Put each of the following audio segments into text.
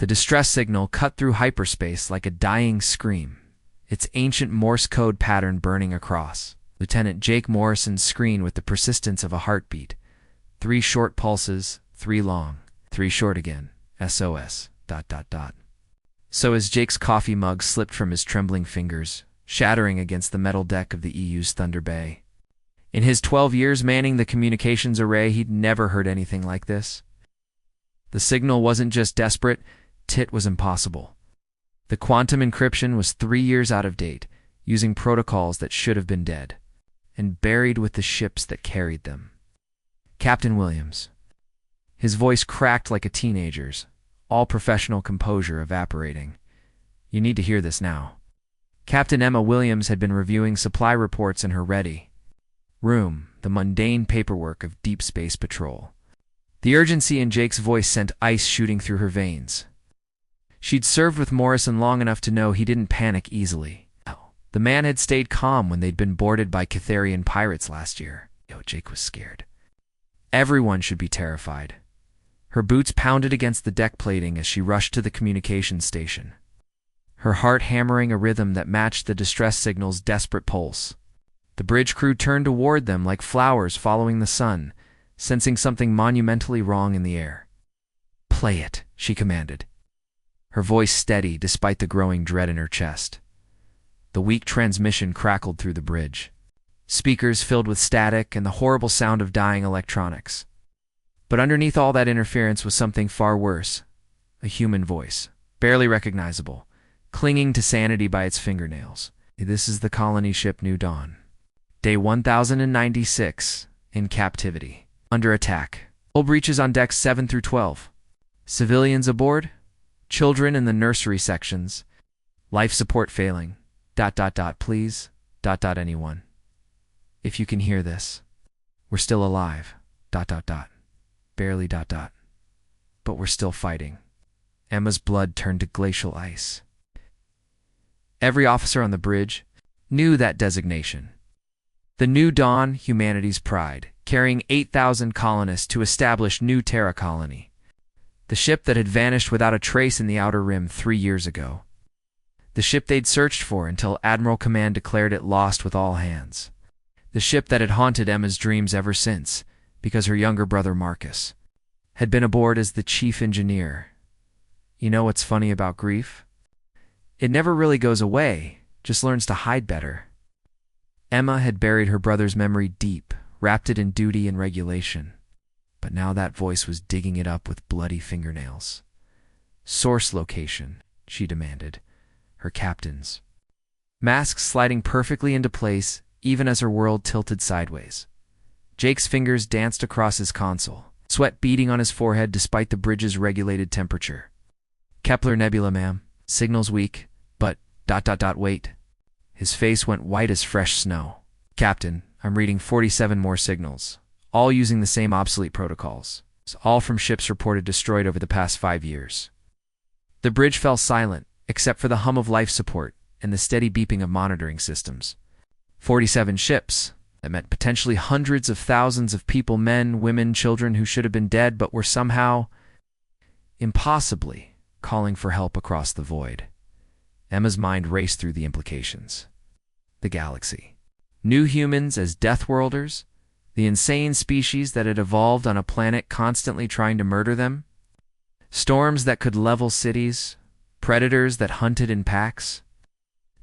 The distress signal cut through hyperspace like a dying scream, its ancient Morse code pattern burning across Lieutenant Jake Morrison's screen with the persistence of a heartbeat. 3 short pulses, 3 long, 3 short again. SOS. ... So as Jake's coffee mug slipped from his trembling fingers, shattering against the metal deck of the EU's Thunder Bay. In his 12 years manning the communications array, he'd never heard anything like this. The signal wasn't just desperate, it was impossible. The quantum encryption was 3 years out of date, using protocols that should have been dead, and buried with the ships that carried them. Captain Williams. His voice cracked like a teenager's, all professional composure evaporating. You need to hear this now. Captain Emma Williams had been reviewing supply reports in her ready room, the mundane paperwork of Deep Space Patrol. The urgency in Jake's voice sent ice shooting through her veins. She'd served with Morrison long enough to know he didn't panic easily. The man had stayed calm when they'd been boarded by Catharian pirates last year. Jake was scared. Everyone should be terrified. Her boots pounded against the deck plating as she rushed to the communications station, her heart hammering a rhythm that matched the distress signal's desperate pulse. The bridge crew turned toward them like flowers following the sun, sensing something monumentally wrong in the air. "Play it," she commanded, her voice steady despite the growing dread in her chest. The weak transmission crackled through the bridge, speakers filled with static and the horrible sound of dying electronics. But underneath all that interference was something far worse, a human voice, barely recognizable, clinging to sanity by its fingernails. This is the colony ship New Dawn. Day 1096, in captivity. Under attack. Hull breaches on decks 7 through 12. Civilians aboard? Children in the nursery sections. Life support failing. ... Please. ... Anyone. If you can hear this. We're still alive. ... Barely ... But we're still fighting. Emma's blood turned to glacial ice. Every officer on the bridge knew that designation. The New Dawn, humanity's pride, carrying 8,000 colonists to establish New Terra Colony. The ship that had vanished without a trace in the Outer Rim 3 years ago. The ship they'd searched for until Admiral Command declared it lost with all hands. The ship that had haunted Emma's dreams ever since, because her younger brother Marcus had been aboard as the chief engineer. You know what's funny about grief? It never really goes away, just learns to hide better. Emma had buried her brother's memory deep, wrapped it in duty and regulation. But now that voice was digging it up with bloody fingernails. Source location, she demanded. Her captain's. Masks sliding perfectly into place, even as her world tilted sideways. Jake's fingers danced across his console, sweat beading on his forehead despite the bridge's regulated temperature. Kepler Nebula, ma'am. Signals weak, but ... Wait. His face went white as fresh snow. Captain, I'm reading 47 more signals, all using the same obsolete protocols. All from ships reported destroyed over the past 5 years. The bridge fell silent, except for the hum of life support and the steady beeping of monitoring systems. 47 ships. That meant potentially hundreds of thousands of people, men, women, children who should have been dead but were somehow, impossibly, calling for help across the void. Emma's mind raced through the implications. The galaxy. New humans as Deathworlders? The insane species that had evolved on a planet constantly trying to murder them? Storms that could level cities? Predators that hunted in packs?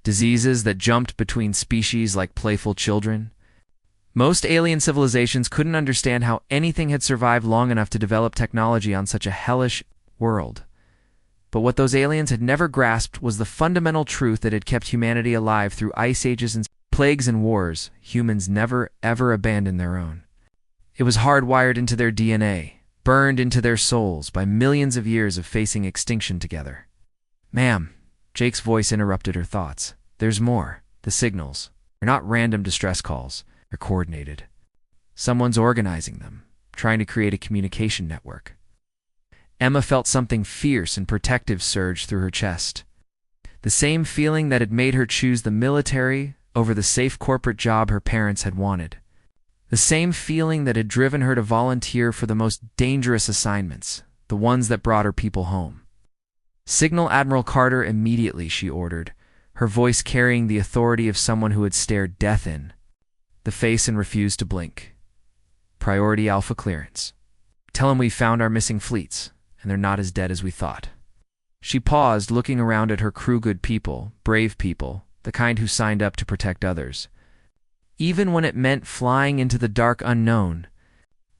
Diseases that jumped between species like playful children? Most alien civilizations couldn't understand how anything had survived long enough to develop technology on such a hellish world. But what those aliens had never grasped was the fundamental truth that had kept humanity alive through ice ages and plagues and wars. Humans never, ever abandoned their own. It was hardwired into their DNA, burned into their souls by millions of years of facing extinction together. Ma'am, Jake's voice interrupted her thoughts. There's more. The signals. They're not random distress calls. They're coordinated. Someone's organizing them, trying to create a communication network. Emma felt something fierce and protective surge through her chest. The same feeling that had made her choose the military over the safe corporate job her parents had wanted. The same feeling that had driven her to volunteer for the most dangerous assignments, the ones that brought her people home. "Signal Admiral Carter immediately," she ordered, her voice carrying the authority of someone who had stared death in the face and refused to blink. "Priority Alpha clearance. Tell him we found our missing fleets, and they're not as dead as we thought." She paused, looking around at her crew. Good people, brave people, the kind who signed up to protect others. Even when it meant flying into the dark unknown,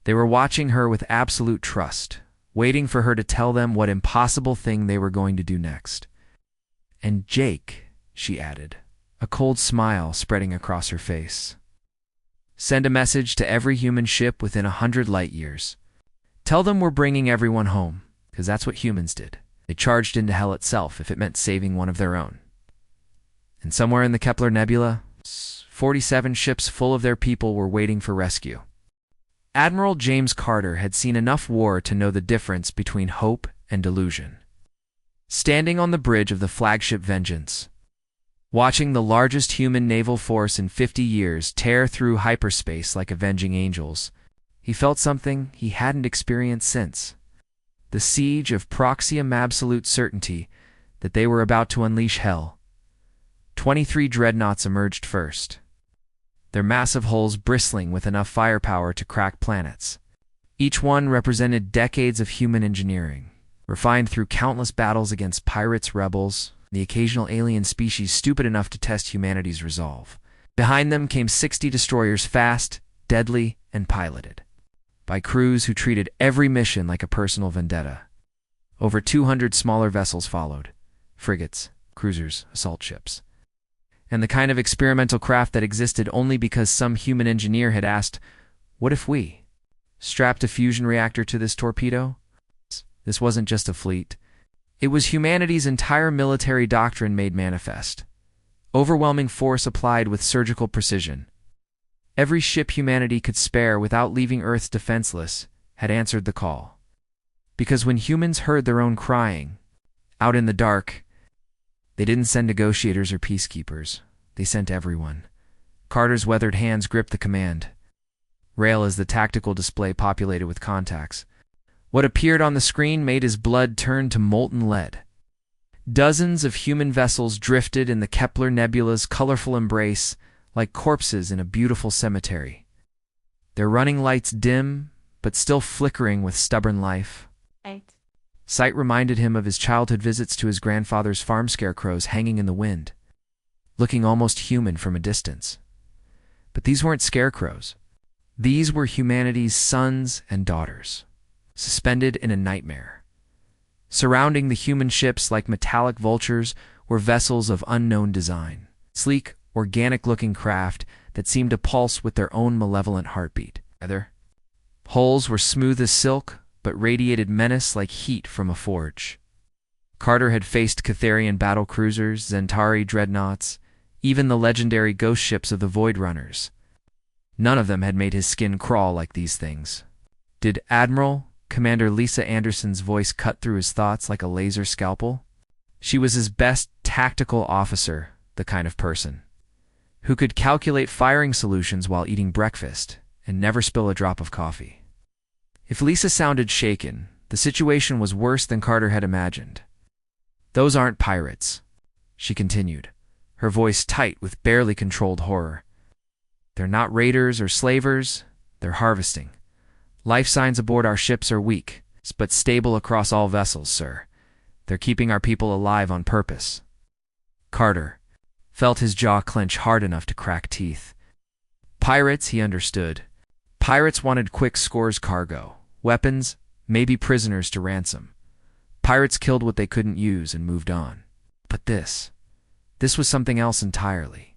they were watching her with absolute trust, waiting for her to tell them what impossible thing they were going to do next. "And Jake," she added, a cold smile spreading across her face. "Send a message to every human ship within 100 light years. Tell them we're bringing everyone home, because that's what humans did. They charged into hell itself if it meant saving one of their own. And somewhere in the Kepler Nebula, 47 ships full of their people were waiting for rescue." Admiral James Carter had seen enough war to know the difference between hope and delusion. Standing on the bridge of the flagship Vengeance, watching the largest human naval force in 50 years tear through hyperspace like avenging angels, he felt something he hadn't experienced since. The siege of Proxium, absolute certainty that they were about to unleash hell. 23 dreadnoughts emerged first, their massive hulls bristling with enough firepower to crack planets. Each one represented decades of human engineering, refined through countless battles against pirates, rebels, the occasional alien species stupid enough to test humanity's resolve. Behind them came 60 destroyers, fast, deadly, and piloted by crews who treated every mission like a personal vendetta. Over 200 smaller vessels followed, frigates, cruisers, assault ships, and the kind of experimental craft that existed only because some human engineer had asked, "What if we strapped a fusion reactor to this torpedo?" This wasn't just a fleet. It was humanity's entire military doctrine made manifest. Overwhelming force applied with surgical precision. Every ship humanity could spare without leaving Earth defenseless had answered the call. Because when humans heard their own crying, out in the dark, they didn't send negotiators or peacekeepers. They sent everyone. Carter's weathered hands gripped the command rail as the tactical display populated with contacts. What appeared on the screen made his blood turn to molten lead. Dozens of human vessels drifted in the Kepler Nebula's colorful embrace like corpses in a beautiful cemetery. Their running lights dim, but still flickering with stubborn life. 8. Sight reminded him of his childhood visits to his grandfather's farm, scarecrows hanging in the wind, looking almost human from a distance. But these weren't scarecrows. These were humanity's sons and daughters, suspended in a nightmare. Surrounding the human ships like metallic vultures were vessels of unknown design, sleek, organic-looking craft that seemed to pulse with their own malevolent heartbeat. Hulls were smooth as silk, but radiated menace like heat from a forge. Carter had faced Catharian battle cruisers, Zentari dreadnoughts, even the legendary ghost ships of the Void Runners. None of them had made his skin crawl like these things. Did Admiral Commander Lisa Anderson's voice cut through his thoughts like a laser scalpel? She was his best tactical officer, the kind of person who could calculate firing solutions while eating breakfast and never spill a drop of coffee. If Lisa sounded shaken, the situation was worse than Carter had imagined. "Those aren't pirates," she continued, her voice tight with barely controlled horror. "They're not raiders or slavers, they're harvesting. Life signs aboard our ships are weak, but stable across all vessels, sir. They're keeping our people alive on purpose." Carter felt his jaw clench hard enough to crack teeth. Pirates, he understood. Pirates wanted quick scores cargo, weapons, maybe prisoners to ransom. Pirates killed what they couldn't use and moved on. But this was something else entirely.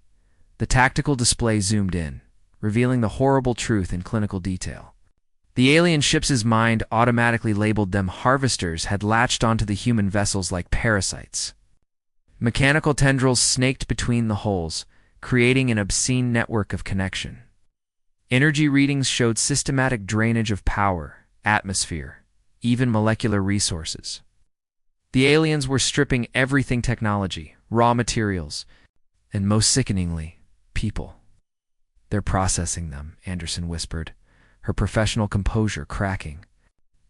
The tactical display zoomed in, revealing the horrible truth in clinical detail. The alien ship's mind automatically labeled them harvesters had latched onto the human vessels like parasites. Mechanical tendrils snaked between the hulls, creating an obscene network of connection. Energy readings showed systematic drainage of power, atmosphere, even molecular resources. The aliens were stripping everything: technology, raw materials, and most sickeningly, people. "They're processing them," Anderson whispered, her professional composure cracking.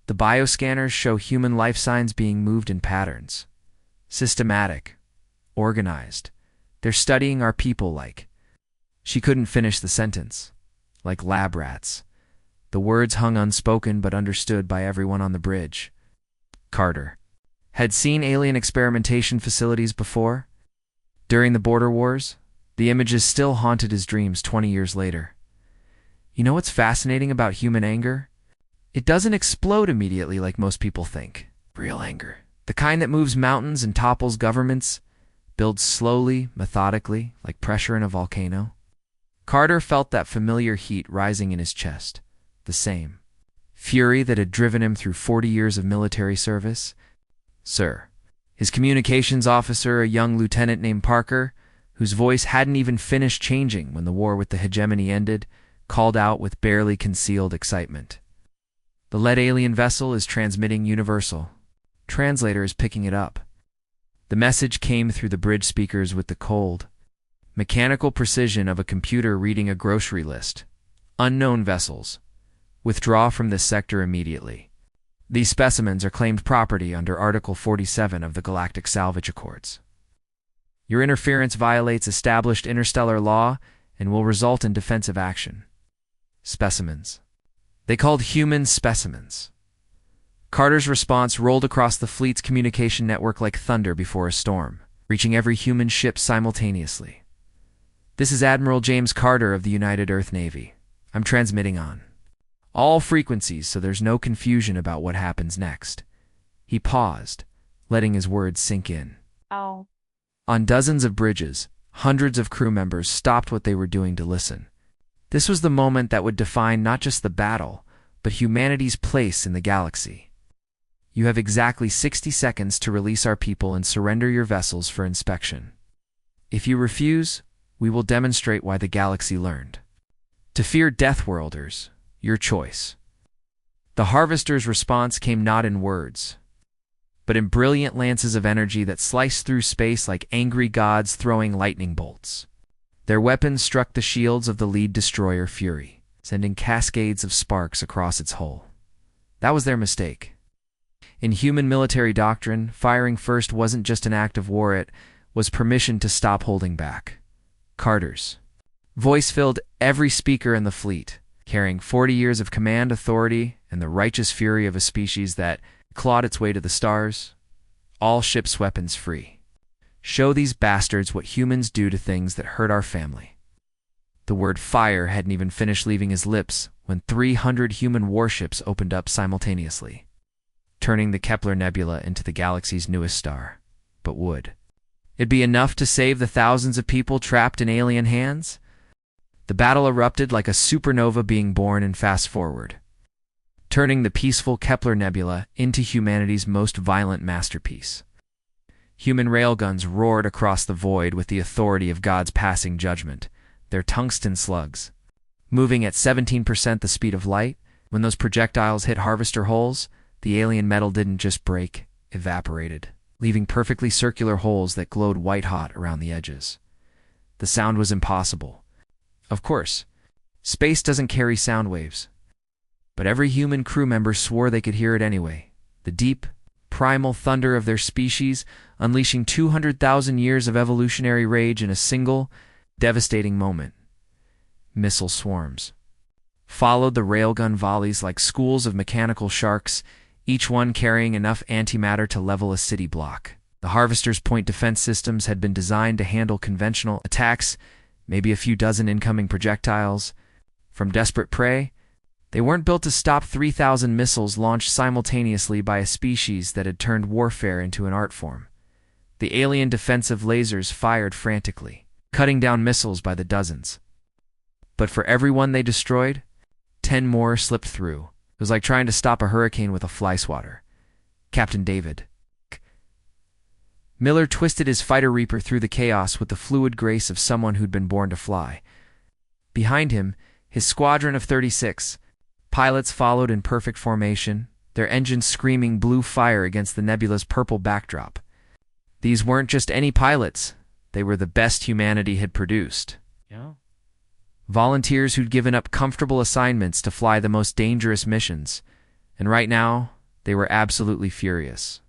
"The bioscanners show human life signs being moved in patterns. Systematic. Organized. They're studying our people like... She couldn't finish the sentence. Like lab rats. The words hung unspoken but understood by everyone on the bridge. Carter had seen alien experimentation facilities before. During the border wars, the images still haunted his dreams 20 years later. You know what's fascinating about human anger? It doesn't explode immediately like most people think. Real anger, the kind that moves mountains and topples governments, builds slowly, methodically, like pressure in a volcano. Carter felt that familiar heat rising in his chest. The same fury that had driven him through 40 years of military service. Sir. His communications officer, a young lieutenant named Parker, whose voice hadn't even finished changing when the war with the hegemony ended, called out with barely concealed excitement. The lead alien vessel is transmitting universal. Translator is picking it up. The message came through the bridge speakers with the cold, mechanical precision of a computer reading a grocery list. Unknown vessels. Withdraw from this sector immediately. These specimens are claimed property under Article 47 of the Galactic Salvage Accords. Your interference violates established interstellar law and will result in defensive action. Specimens. They called humans specimens. Carter's response rolled across the fleet's communication network like thunder before a storm, reaching every human ship simultaneously. This is Admiral James Carter of the United Earth Navy. I'm transmitting on all frequencies so there's no confusion about what happens next. He paused, letting his words sink in. Oh. On dozens of bridges, hundreds of crew members stopped what they were doing to listen. This was the moment that would define not just the battle, but humanity's place in the galaxy. You have exactly 60 seconds to release our people and surrender your vessels for inspection. If you refuse, we will demonstrate why the galaxy learned to fear Deathworlders. Your choice. The Harvester's response came not in words, but in brilliant lances of energy that sliced through space like angry gods throwing lightning bolts. Their weapons struck the shields of the lead destroyer Fury, sending cascades of sparks across its hull. That was their mistake. In human military doctrine, firing first wasn't just an act of war, it was permission to stop holding back. Carter's voice filled every speaker in the fleet, carrying 40 years of command authority and the righteous fury of a species that clawed its way to the stars. All ships weapons free. Show these bastards what humans do to things that hurt our family. The word fire hadn't even finished leaving his lips when 300 human warships opened up simultaneously, turning the Kepler Nebula into the galaxy's newest star. But would it be enough to save the thousands of people trapped in alien hands? The battle erupted like a supernova being born in fast forward, turning the peaceful Kepler Nebula into humanity's most violent masterpiece. Human railguns roared across the void with the authority of God's passing judgment, their tungsten slugs moving at 17% the speed of light. When those projectiles hit harvester holes, the alien metal didn't just break, evaporated, leaving perfectly circular holes that glowed white-hot around the edges. The sound was impossible. Of course, space doesn't carry sound waves, but every human crew member swore they could hear it anyway. The deep, primal thunder of their species, unleashing 200,000 years of evolutionary rage in a single, devastating moment. Missile swarms followed the railgun volleys like schools of mechanical sharks, each one carrying enough antimatter to level a city block. The Harvester's point defense systems had been designed to handle conventional attacks, maybe a few dozen incoming projectiles from desperate prey. They weren't built to stop 3,000 missiles launched simultaneously by a species that had turned warfare into an art form. The alien defensive lasers fired frantically, cutting down missiles by the dozens. But for every one they destroyed, 10 more slipped through. It was like trying to stop a hurricane with a fly swatter. Captain David Miller twisted his fighter Reaper through the chaos with the fluid grace of someone who'd been born to fly. Behind him, his squadron of 36 pilots followed in perfect formation, their engines screaming blue fire against the nebula's purple backdrop. These weren't just any pilots. They were the best humanity had produced. Yeah. Volunteers who'd given up comfortable assignments to fly the most dangerous missions, and right now, they were absolutely furious.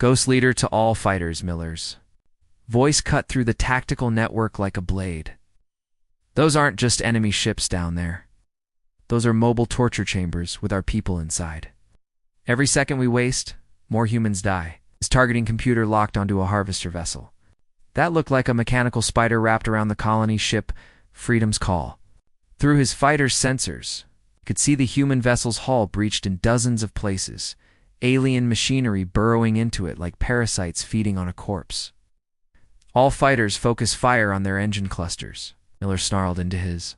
Ghost leader to all fighters, Millers. Voice cut through the tactical network like a blade. Those aren't just enemy ships down there. Those are mobile torture chambers with our people inside. Every second we waste, more humans die. His targeting computer locked onto a harvester vessel. That looked like a mechanical spider wrapped around the colony ship, Freedom's Call. Through his fighter's sensors, he could see the human vessel's hull breached in dozens of places, alien machinery burrowing into it like parasites feeding on a corpse. All fighters focus fire on their engine clusters, Miller snarled into his.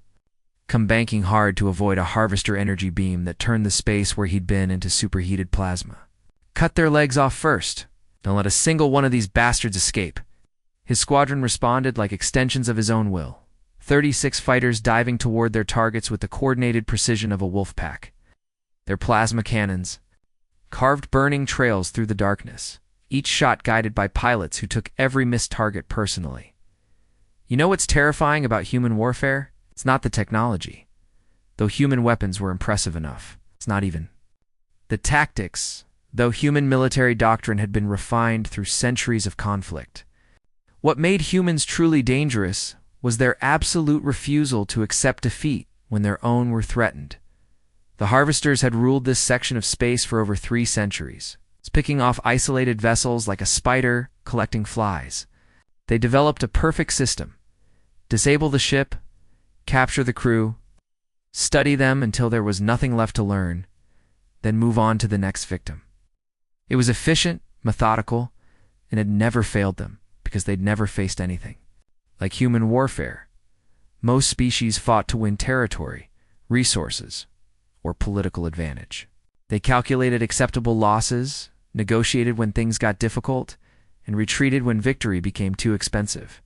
Come banking hard to avoid a harvester energy beam that turned the space where he'd been into superheated plasma. Cut their legs off first. Don't let a single one of these bastards escape. His squadron responded like extensions of his own will. 36 fighters diving toward their targets with the coordinated precision of a wolf pack. Their plasma cannons carved burning trails through the darkness, each shot guided by pilots who took every missed target personally. You know what's terrifying about human warfare? It's not the technology. Though human weapons were impressive enough, it's not even the tactics, though human military doctrine had been refined through centuries of conflict. What made humans truly dangerous was their absolute refusal to accept defeat when their own were threatened. The harvesters had ruled this section of space for over 3 centuries, picking off isolated vessels like a spider collecting flies. They developed a perfect system. Disable the ship, capture the crew, study them until there was nothing left to learn, then move on to the next victim. It was efficient, methodical, and had never failed them because they'd never faced anything. Like human warfare, most species fought to win territory, resources, or political advantage. They calculated acceptable losses, negotiated when things got difficult, and retreated when victory became too expensive.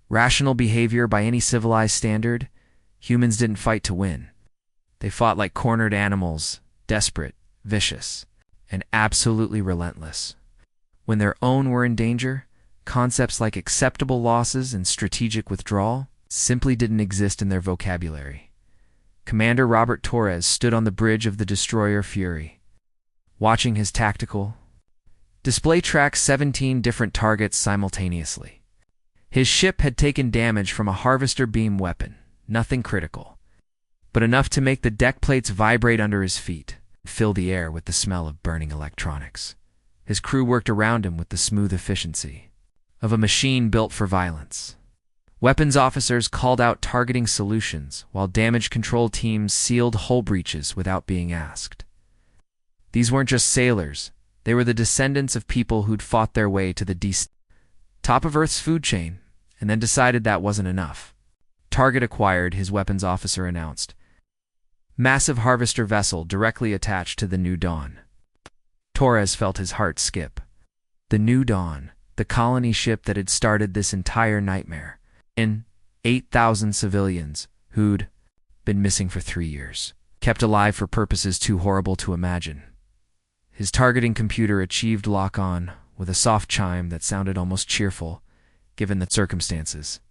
Rational behavior by any civilized standard, humans didn't fight to win. They fought like cornered animals, desperate, vicious, and absolutely relentless. When their own were in danger, concepts like acceptable losses and strategic withdrawal simply didn't exist in their vocabulary. Commander Robert Torres stood on the bridge of the destroyer Fury, watching his tactical display track 17 different targets simultaneously. His ship had taken damage from a harvester beam weapon, nothing critical, but enough to make the deck plates vibrate under his feet and fill the air with the smell of burning electronics. His crew worked around him with the smooth efficiency of a machine built for violence. Weapons officers called out targeting solutions, while damage control teams sealed hull breaches without being asked. These weren't just sailors, they were the descendants of people who'd fought their way to the top of Earth's food chain, and then decided that wasn't enough. Target acquired, his weapons officer announced. Massive harvester vessel directly attached to the New Dawn. Torres felt his heart skip. The New Dawn, the colony ship that had started this entire nightmare. 8,000 civilians who'd been missing for 3 years, kept alive for purposes too horrible to imagine. His targeting computer achieved lock-on with a soft chime that sounded almost cheerful, given the circumstances.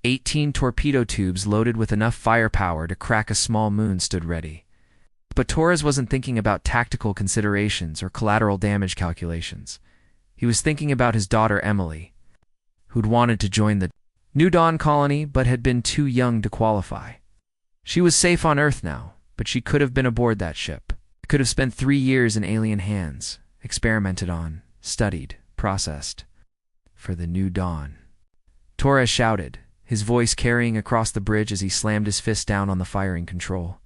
18 torpedo tubes loaded with enough firepower to crack a small moon stood ready. But Torres wasn't thinking about tactical considerations or collateral damage calculations. He was thinking about his daughter Emily, who'd wanted to join the New Dawn colony but had been too young to qualify. She was safe on Earth now, but she could have been aboard that ship. Could have spent 3 years in alien hands, experimented on, studied, processed. For the New Dawn. Torres shouted, his voice carrying across the bridge as he slammed his fist down on the firing control.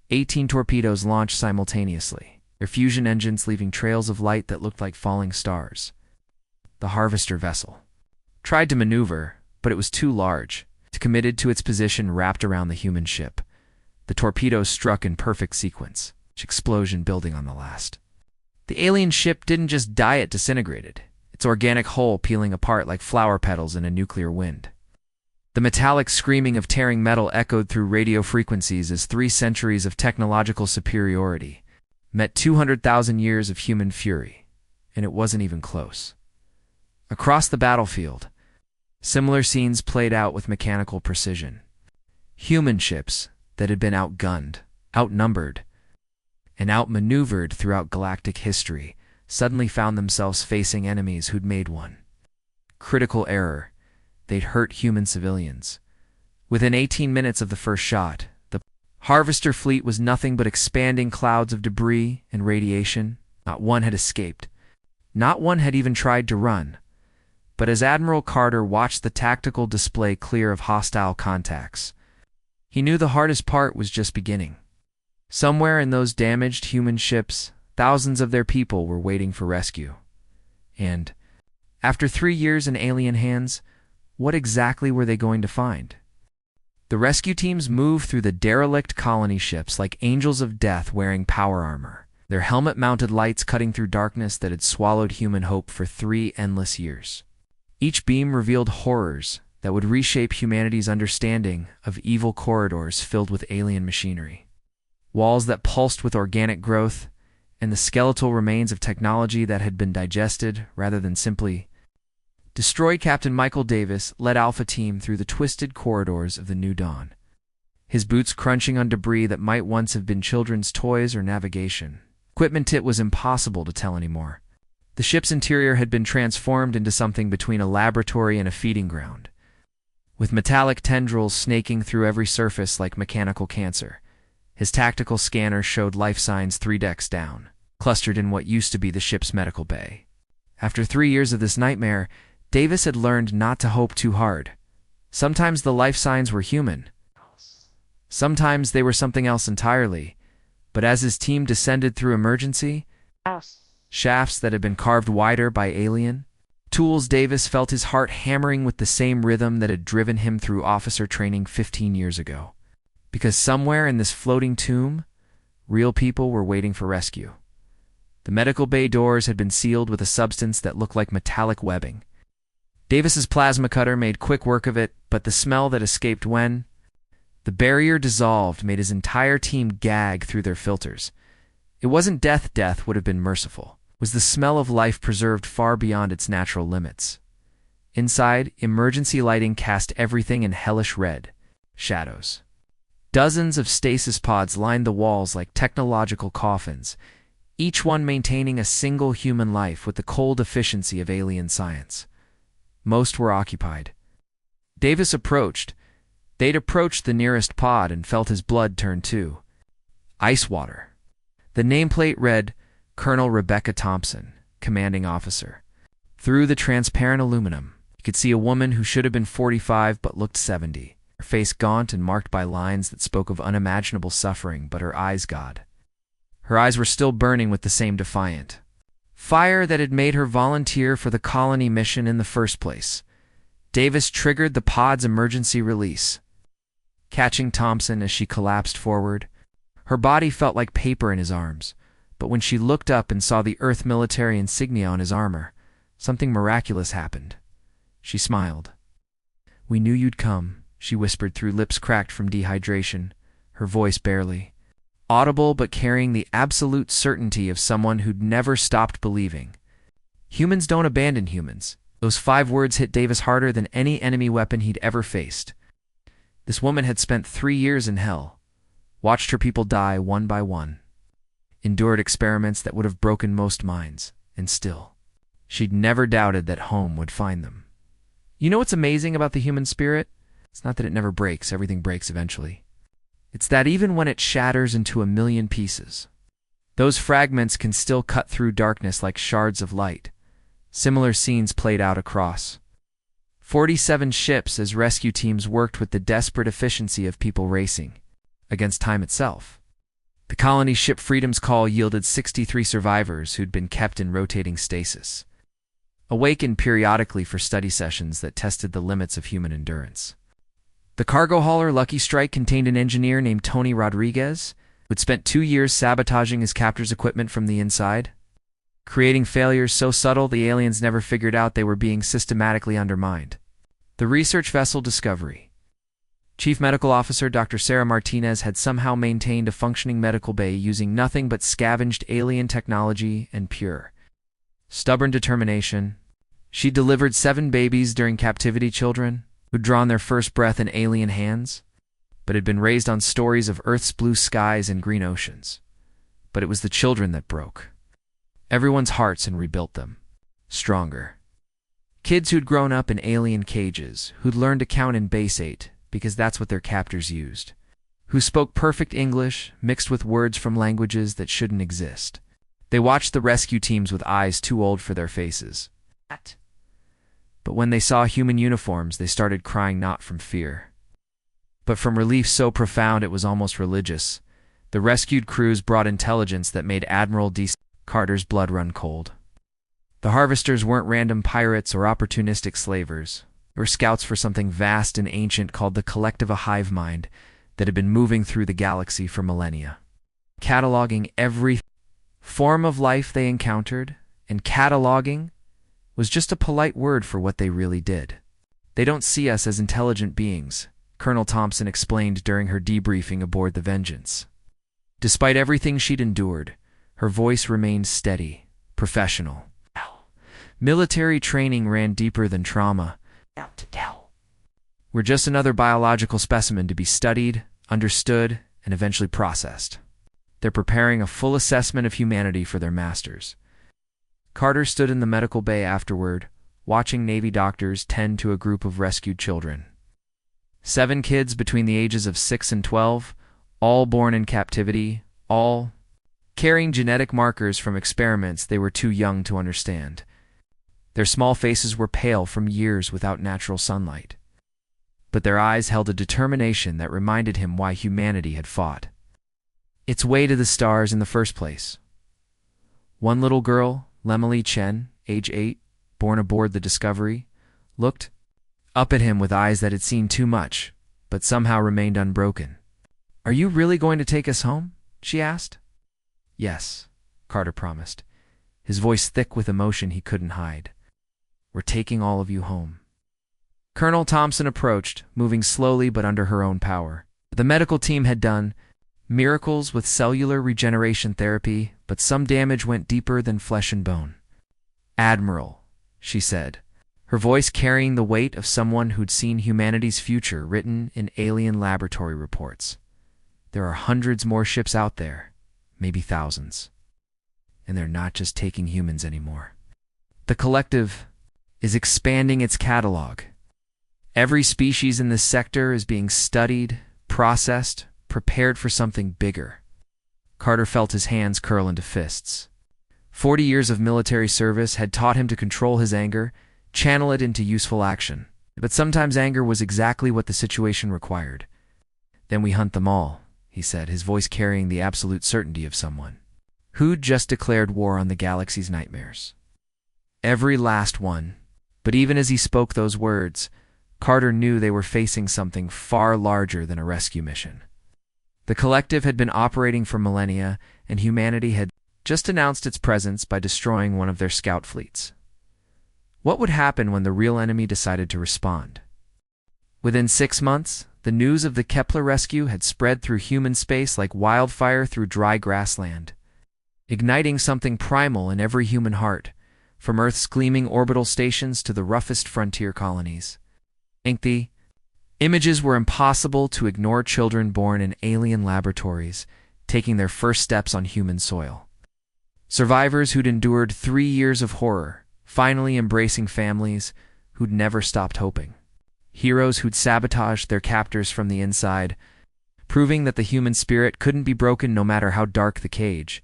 18 torpedoes launched simultaneously, their fusion engines leaving trails of light that looked like falling stars. The harvester vessel tried to maneuver, but it was too large. It committed to its position wrapped around the human ship. The torpedoes struck in perfect sequence, each explosion building on the last. The alien ship didn't just die, it disintegrated, its organic hull peeling apart like flower petals in a nuclear wind. The metallic screaming of tearing metal echoed through radio frequencies as 3 centuries of technological superiority met 200,000 years of human fury, and it wasn't even close. Across the battlefield, similar scenes played out with mechanical precision. Human ships that had been outgunned, outnumbered, and outmaneuvered throughout galactic history suddenly found themselves facing enemies who'd made one critical error. They'd hurt human civilians. Within 18 minutes of the first shot, the Harvester fleet was nothing but expanding clouds of debris and radiation. Not one had escaped. Not one had even tried to run. But as Admiral Carter watched the tactical display clear of hostile contacts, he knew the hardest part was just beginning. Somewhere in those damaged human ships, thousands of their people were waiting for rescue. And, after 3 years in alien hands, what exactly were they going to find? The rescue teams moved through the derelict colony ships like angels of death wearing power armor, their helmet-mounted lights cutting through darkness that had swallowed human hope for 3 endless years. Each beam revealed horrors that would reshape humanity's understanding of evil corridors filled with alien machinery. Walls that pulsed with organic growth, and the skeletal remains of technology that had been digested rather than simply destroyed. Captain Michael Davis led Alpha Team through the twisted corridors of the New Dawn, his boots crunching on debris that might once have been children's toys or navigation equipment. It was impossible to tell anymore. The ship's interior had been transformed into something between a laboratory and a feeding ground, with metallic tendrils snaking through every surface like mechanical cancer. His tactical scanner showed life signs 3 decks down, clustered in what used to be the ship's medical bay. After 3 years of this nightmare, Davis had learned not to hope too hard. Sometimes the life signs were human. Sometimes they were something else entirely. But as his team descended through emergency shafts that had been carved wider by alien tools, Davis felt his heart hammering with the same rhythm that had driven him through officer training 15 years ago. Because somewhere in this floating tomb, real people were waiting for rescue. The medical bay doors had been sealed with a substance that looked like metallic webbing. Davis's plasma cutter made quick work of it, but the smell that escaped when the barrier dissolved made his entire team gag through their filters. It wasn't death. Death would have been merciful. It was the smell of life preserved far beyond its natural limits. Inside, emergency lighting cast everything in hellish red shadows. Dozens of stasis pods lined the walls like technological coffins, each one maintaining a single human life with the cold efficiency of alien science. Most were occupied. Davis approached. They'd approached the nearest pod and felt his blood turn to ice water. The nameplate read, Colonel Rebecca Thompson, Commanding Officer. Through the transparent aluminum, you could see a woman who should have been 45 but looked 70. Her face gaunt and marked by lines that spoke of unimaginable suffering, but her eyes, God. Her eyes were still burning with the same defiant fire that had made her volunteer for the colony mission in the first place. Davis triggered the pod's emergency release, catching Thompson as she collapsed forward. Her body felt like paper in his arms, but when she looked up and saw the Earth military insignia on his armor, something miraculous happened. She smiled. "We knew you'd come," she whispered through lips cracked from dehydration, her voice barely audible but carrying the absolute certainty of someone who'd never stopped believing. Humans don't abandon humans. Those 5 words hit Davis harder than any enemy weapon he'd ever faced. This woman had spent 3 years in hell, watched her people die one by one, endured experiments that would have broken most minds, and still, she'd never doubted that home would find them. You know what's amazing about the human spirit? It's not that it never breaks. Everything breaks eventually. It's that even when it shatters into a million pieces, those fragments can still cut through darkness like shards of light. Similar scenes played out across 47 ships as rescue teams worked with the desperate efficiency of people racing against time itself. The colony ship Freedom's Call yielded 63 survivors who'd been kept in rotating stasis, awakened periodically for study sessions that tested the limits of human endurance. The cargo hauler Lucky Strike contained an engineer named Tony Rodriguez, who'd spent 2 years sabotaging his captor's equipment from the inside, creating failures so subtle the aliens never figured out they were being systematically undermined. The research vessel Discovery Chief Medical Officer Dr. Sarah Martinez had somehow maintained a functioning medical bay using nothing but scavenged alien technology and pure, stubborn determination. She delivered 7 babies during captivity, children who'd drawn their first breath in alien hands, but had been raised on stories of Earth's blue skies and green oceans. But it was the children that broke. everyone's hearts and rebuilt them. Stronger. Kids who'd grown up in alien cages, who'd learned to count in base 8 because that's what their captors used, who spoke perfect English mixed with words from languages that shouldn't exist. They watched the rescue teams with eyes too old for their faces. But when they saw human uniforms, they started crying not from fear, but from relief so profound it was almost religious. The rescued crews brought intelligence that made Admiral D. Carter's blood run cold. The harvesters weren't random pirates or opportunistic slavers. They were scouts for something vast and ancient called the collective a hive mind that had been moving through the galaxy for millennia, cataloging every form of life they encountered, and cataloging was just a polite word for what they really did. They don't see us as intelligent beings, Colonel Thompson explained during her debriefing aboard the Vengeance. Despite everything she'd endured, her voice remained steady, professional. Military training ran deeper than trauma. We're just another biological specimen to be studied, understood, and eventually processed. They're preparing a full assessment of humanity for their masters. Carter stood in the medical bay afterward, watching Navy doctors tend to a group of rescued children. 7 kids between the ages of 6 and 12, all born in captivity, all carrying genetic markers from experiments they were too young to understand. Their small faces were pale from years without natural sunlight, but their eyes held a determination that reminded him why humanity had fought its way to the stars in the first place. One little girl, Lemily Chen, age 8, born aboard the Discovery, looked up at him with eyes that had seen too much, but somehow remained unbroken. "Are you really going to take us home?" she asked. "Yes," Carter promised, his voice thick with emotion he couldn't hide. "We're taking all of you home." Colonel Thompson approached, moving slowly but under her own power. The medical team had done miracles with cellular regeneration therapy, but some damage went deeper than flesh and bone. "Admiral," she said, her voice carrying the weight of someone who'd seen humanity's future written in alien laboratory reports. "There are hundreds more ships out there, maybe thousands. And they're not just taking humans anymore. The collective is expanding its catalog. Every species in this sector is being studied, processed, prepared for something bigger." Carter felt his hands curl into fists. 40 years of military service had taught him to control his anger, channel it into useful action. But sometimes anger was exactly what the situation required. "Then we hunt them all," he said, his voice carrying the absolute certainty of someone who'd just declared war on the galaxy's nightmares. Every last one. But even as he spoke those words, Carter knew they were facing something far larger than a rescue mission. The collective had been operating for millennia, and humanity had just announced its presence by destroying one of their scout fleets. What would happen when the real enemy decided to respond? Within 6 months, the news of the Kepler rescue had spread through human space like wildfire through dry grassland, igniting something primal in every human heart, from Earth's gleaming orbital stations to the roughest frontier colonies. The images were impossible to ignore: children born in alien laboratories, taking their first steps on human soil. Survivors who'd endured 3 years of horror, finally embracing families who'd never stopped hoping. Heroes who'd sabotaged their captors from the inside, proving that the human spirit couldn't be broken no matter how dark the cage.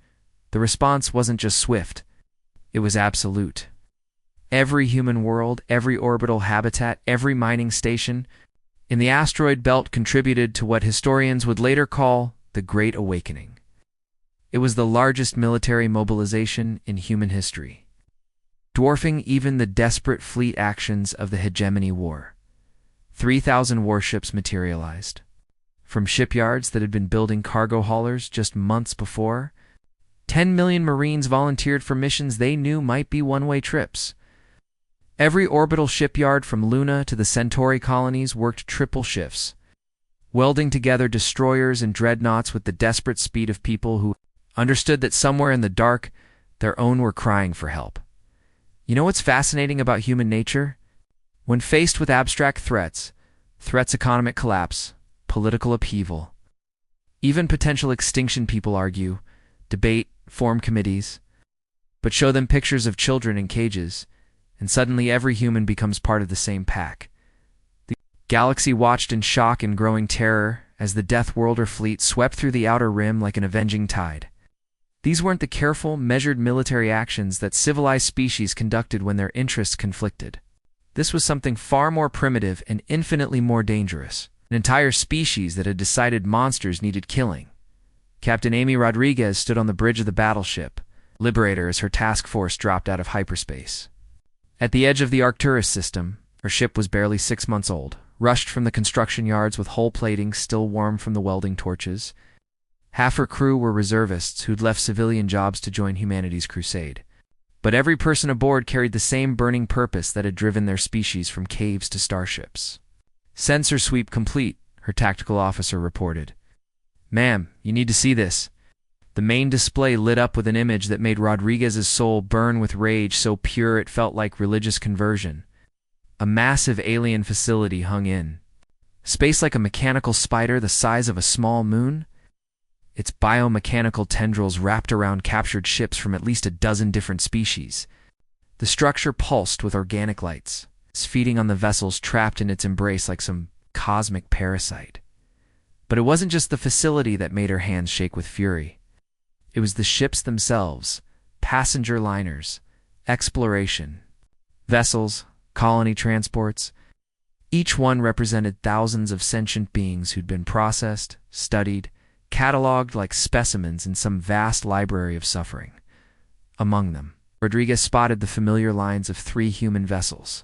The response wasn't just swift, it was absolute. Every human world, every orbital habitat, every mining station in the asteroid belt contributed to what historians would later call the Great Awakening. It was the largest military mobilization in human history, dwarfing even the desperate fleet actions of the Hegemony War. 3,000 warships materialized. From shipyards that had been building cargo haulers just months before, 10 million Marines volunteered for missions they knew might be one-way trips. Every orbital shipyard from Luna to the Centauri colonies worked triple shifts, welding together destroyers and dreadnoughts with the desperate speed of people who understood that somewhere in the dark, their own were crying for help. You know what's fascinating about human nature? When faced with abstract threats, economic collapse, political upheaval, even potential extinction, people argue, debate, form committees. but show them pictures of children in cages, and suddenly every human becomes part of the same pack. The galaxy watched in shock and growing terror as the Deathworlder fleet swept through the outer rim like an avenging tide. These weren't the careful, measured military actions that civilized species conducted when their interests conflicted. This was something far more primitive and infinitely more dangerous. An entire species that had decided monsters needed killing. Captain Amy Rodriguez stood on the bridge of the battleship, Liberator, as her task force dropped out of hyperspace. At the edge of the Arcturus system, her ship was barely 6 months old, rushed from the construction yards with hull plating still warm from the welding torches. Half her crew were reservists who'd left civilian jobs to join humanity's crusade. But every person aboard carried the same burning purpose that had driven their species from caves to starships. "Sensor sweep complete," her tactical officer reported. "Ma'am, you need to see this." The main display lit up with an image that made Rodriguez's soul burn with rage so pure it felt like religious conversion. A massive alien facility hung in space like a mechanical spider the size of a small moon. Its biomechanical tendrils wrapped around captured ships from at least a dozen different species. The structure pulsed with organic lights, feeding on the vessels trapped in its embrace like some cosmic parasite. But it wasn't just the facility that made her hands shake with fury. It was the ships themselves, passenger liners, exploration, vessels, colony transports. Each one represented thousands of sentient beings who'd been processed, studied, cataloged like specimens in some vast library of suffering. Among them, Rodriguez spotted the familiar lines of 3 human vessels,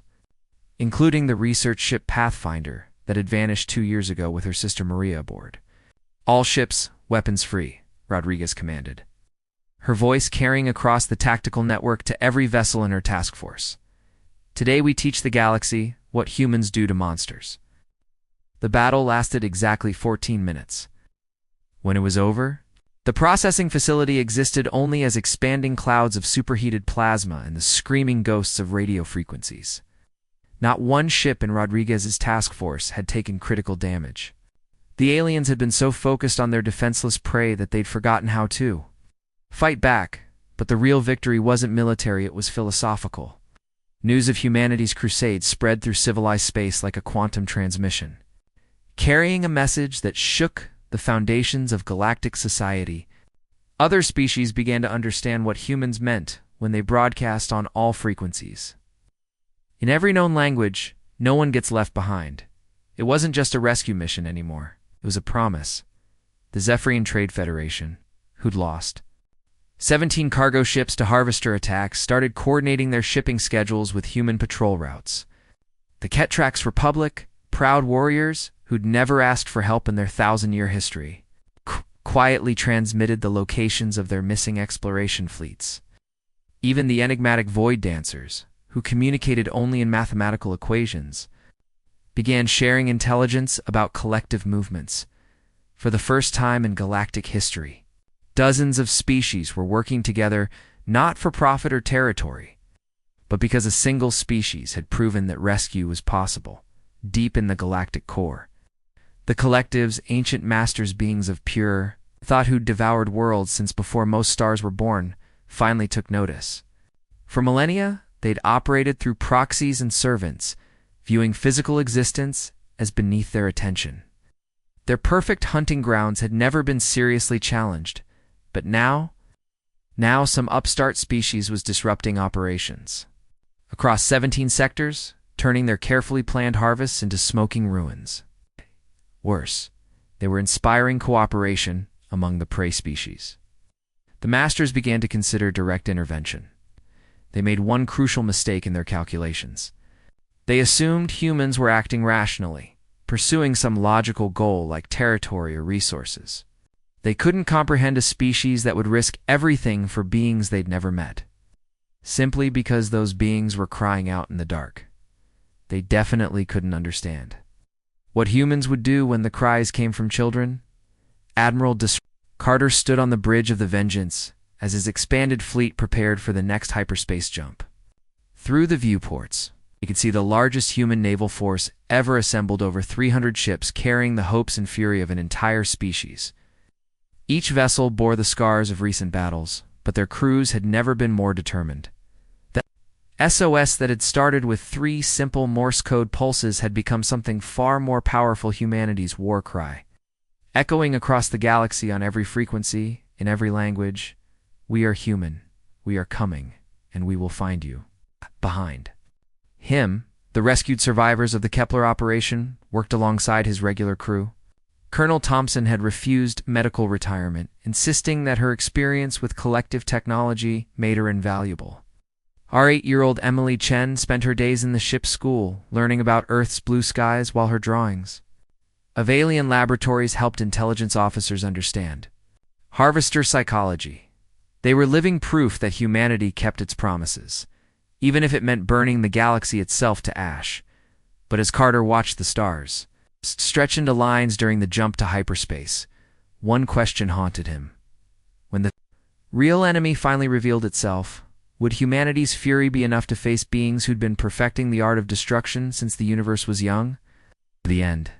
including the research ship Pathfinder that had vanished 2 years ago with her sister Maria aboard. "All ships, weapons free," Rodriguez commanded, her voice carrying across the tactical network to every vessel in her task force. "Today we teach the galaxy what humans do to monsters." The battle lasted exactly 14 minutes. When it was over, the processing facility existed only as expanding clouds of superheated plasma and the screaming ghosts of radio frequencies. Not one ship in Rodriguez's task force had taken critical damage. The aliens had been so focused on their defenseless prey that they'd forgotten how to fight back, but the real victory wasn't military, it was philosophical. News of humanity's crusade spread through civilized space like a quantum transmission, carrying a message that shook the foundations of galactic society. Other species began to understand what humans meant when they broadcast on all frequencies. In every known language, no one gets left behind. It wasn't just a rescue mission anymore. It was a promise. The Zephyrian Trade Federation, who'd lost 17 cargo ships to harvester attacks, started coordinating their shipping schedules with human patrol routes. The Ketrax Republic, proud warriors who'd never asked for help in their 1,000-year history, quietly transmitted the locations of their missing exploration fleets. Even the enigmatic Void Dancers, who communicated only in mathematical equations, began sharing intelligence about collective movements. For the first time in galactic history, dozens of species were working together not for profit or territory, but because a single species had proven that rescue was possible, deep in the galactic core. The collective's ancient masters, beings of pure thought who'd devoured worlds since before most stars were born, finally took notice. For millennia, they'd operated through proxies and servants, viewing physical existence as beneath their attention. Their perfect hunting grounds had never been seriously challenged, but now some upstart species was disrupting operations. Across 17 sectors, turning their carefully planned harvests into smoking ruins. Worse, they were inspiring cooperation among the prey species. The masters began to consider direct intervention. They made one crucial mistake in their calculations. They assumed humans were acting rationally, pursuing some logical goal like territory or resources. They couldn't comprehend a species that would risk everything for beings they'd never met, simply because those beings were crying out in the dark. They definitely couldn't understand what humans would do when the cries came from children. Admiral Carter stood on the bridge of the Vengeance as his expanded fleet prepared for the next hyperspace jump. Through the viewports, he could see the largest human naval force ever assembled, over 300 ships carrying the hopes and fury of an entire species. Each vessel bore the scars of recent battles, but their crews had never been more determined. The SOS that had started with 3 simple Morse code pulses had become something far more powerful: humanity's war cry. Echoing across the galaxy on every frequency, in every language, "We are human, we are coming, and we will find you." Behind him, the rescued survivors of the Kepler operation worked alongside his regular crew. Colonel Thompson had refused medical retirement, insisting that her experience with collective technology made her invaluable. Our 8-year-old Emily Chen spent her days in the ship's school, learning about Earth's blue skies while her drawings of alien laboratories helped intelligence officers understand harvester psychology. They were living proof that humanity kept its promises, even if it meant burning the galaxy itself to ash. But as Carter watched the stars stretch into lines during the jump to hyperspace, one question haunted him. When the real enemy finally revealed itself, would humanity's fury be enough to face beings who'd been perfecting the art of destruction since the universe was young? The end.